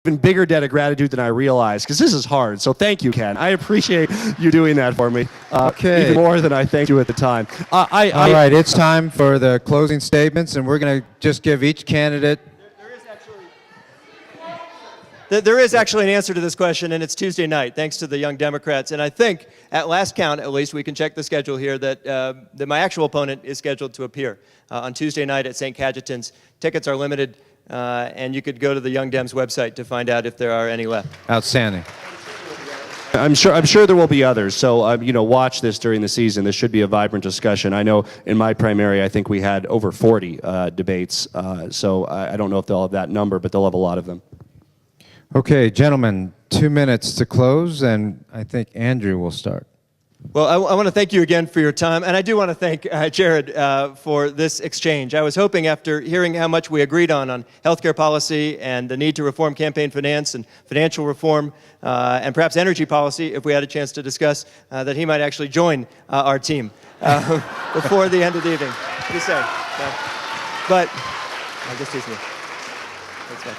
even bigger debt of gratitude than I realized, because this is hard. So thank you, Ken. I appreciate you doing that for me. Okay. Even more than I thanked you at the time. All right, it's time for the closing statements, and we're going to just give each candidate. There is actually an answer to this question, and it's Tuesday night, thanks to the Young Democrats. And I think, at last count, at least, we can check the schedule here, that my actual opponent is scheduled to appear on Tuesday night at St. Cajetan's. Tickets are limited, and you could go to the Young Dems website to find out if there are any left. Outstanding. I'm sure there will be others. So watch this during the season. This should be a vibrant discussion. I know in my primary, I think we had over 40 debates. So I don't know if they'll have that number, but they'll have a lot of them. Okay, gentlemen, 2 minutes to close, and I think Andrew will start. Well, I want to thank you again for your time, and I do want to thank Jared for this exchange. I was hoping, after hearing how much we agreed on healthcare policy and the need to reform campaign finance and financial reform and perhaps energy policy, if we had a chance to discuss, that he might actually join our team before the end of the evening. Just saying. But I guess he's me. That's fine.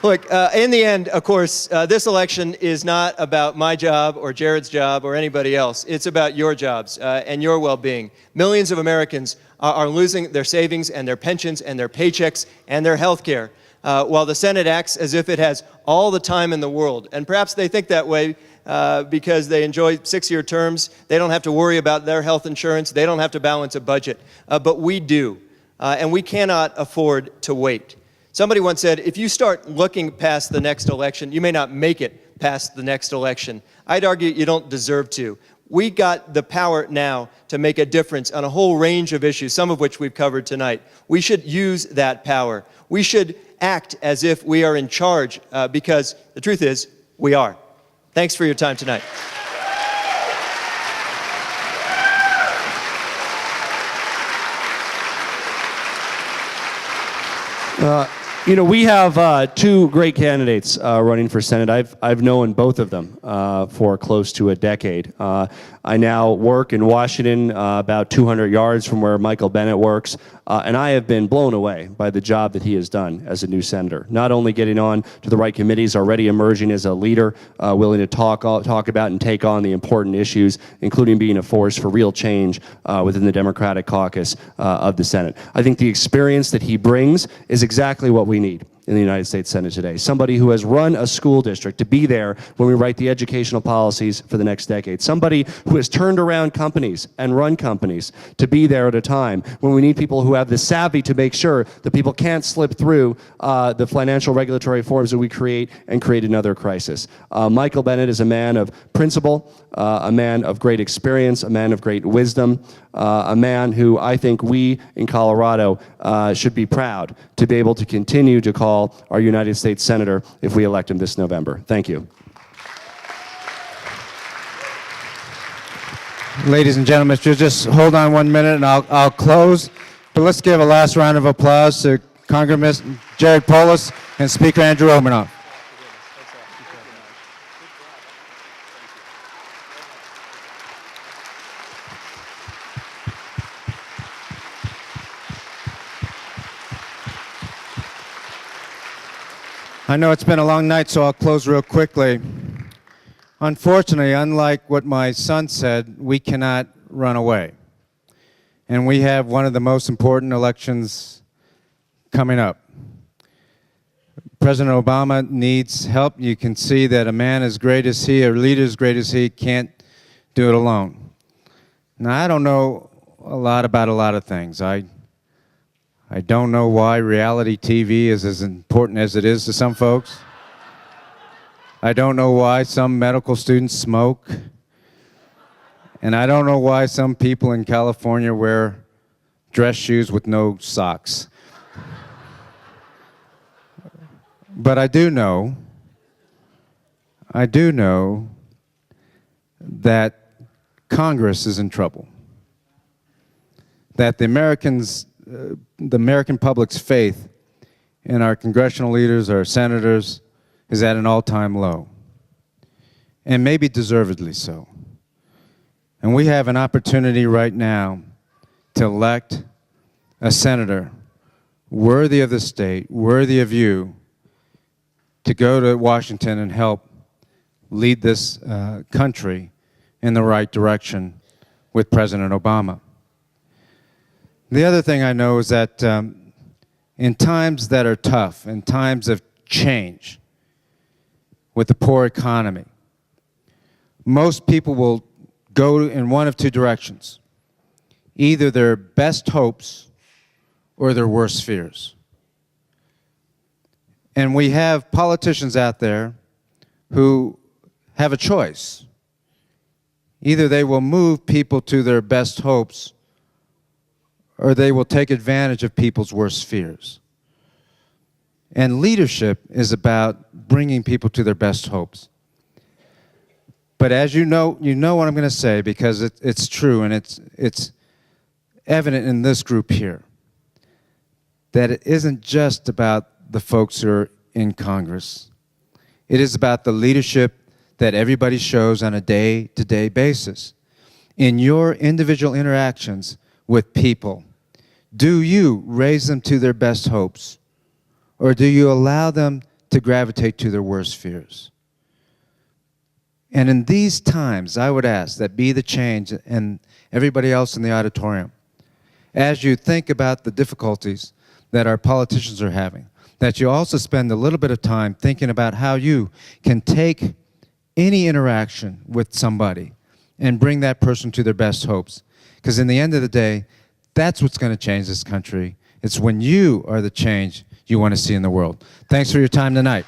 Look, in the end, of course, this election is not about my job or Jared's job or anybody else. It's about your jobs and your well-being. Millions of Americans are losing their savings and their pensions and their paychecks and their health care, while the Senate acts as if it has all the time in the world. And perhaps they think that way because they enjoy 6-year terms. They don't have to worry about their health insurance. They don't have to balance a budget. But we do, and we cannot afford to wait. Somebody once said, if you start looking past the next election, you may not make it past the next election. I'd argue you don't deserve to. We got the power now to make a difference on a whole range of issues, some of which we've covered tonight. We should use that power. We should act as if we are in charge, because the truth is, we are. Thanks for your time tonight. We have two great candidates running for Senate. I've known both of them for close to a decade. I now work in Washington, about 200 yards from where Michael Bennet works, and I have been blown away by the job that he has done as a new senator. Not only getting on to the right committees, already emerging as a leader, willing to talk about and take on the important issues, including being a force for real change within the Democratic caucus of the Senate. I think the experience that he brings is exactly what we need in the United States Senate today. Somebody who has run a school district to be there when we write the educational policies for the next decade. Somebody who has turned around companies and run companies to be there at a time when we need people who have the savvy to make sure that people can't slip through the financial regulatory forms that we create and create another crisis. Michael Bennet is a man of principle, a man of great experience, a man of great wisdom, a man who I think we in Colorado should be proud to be able to continue to call our United States Senator if we elect him this November. Thank you. Ladies and gentlemen, if you'll just hold on 1 minute and I'll close. But let's give a last round of applause to Congressman Jared Polis and Speaker Andrew Omanoff. I know it's been a long night, so I'll close real quickly. Unfortunately, unlike what my son said, we cannot run away. And we have one of the most important elections coming up. President Obama needs help. You can see that a man as great as he, a leader as great as he, can't do it alone. Now, I don't know a lot about a lot of things. I don't know why reality TV is as important as it is to some folks. I don't know why some medical students smoke. And I don't know why some people in California wear dress shoes with no socks. But I do know that Congress is in trouble. That the American public's faith in our congressional leaders, our senators, is at an all-time low, and maybe deservedly so. And we have an opportunity right now to elect a senator worthy of the state, worthy of you, to go to Washington and help lead this country in the right direction with President Obama. The other thing I know is that in times that are tough, in times of change, with the poor economy, most people will go in one of two directions: either their best hopes or their worst fears. And we have politicians out there who have a choice. Either they will move people to their best hopes, or they will take advantage of people's worst fears. And leadership is about bringing people to their best hopes. But as you know what I'm going to say, because it's true, and it's evident in this group here, that it isn't just about the folks who are in Congress. It is about the leadership that everybody shows on a day-to-day basis. In your individual interactions with people, do you raise them to their best hopes, or do you allow them to gravitate to their worst fears? And in these times, I would ask that be the change, and everybody else in the auditorium, as you think about the difficulties that our politicians are having, that you also spend a little bit of time thinking about how you can take any interaction with somebody and bring that person to their best hopes. Because in the end of the day, that's what's going to change this country. It's when you are the change you want to see in the world. Thanks for your time tonight.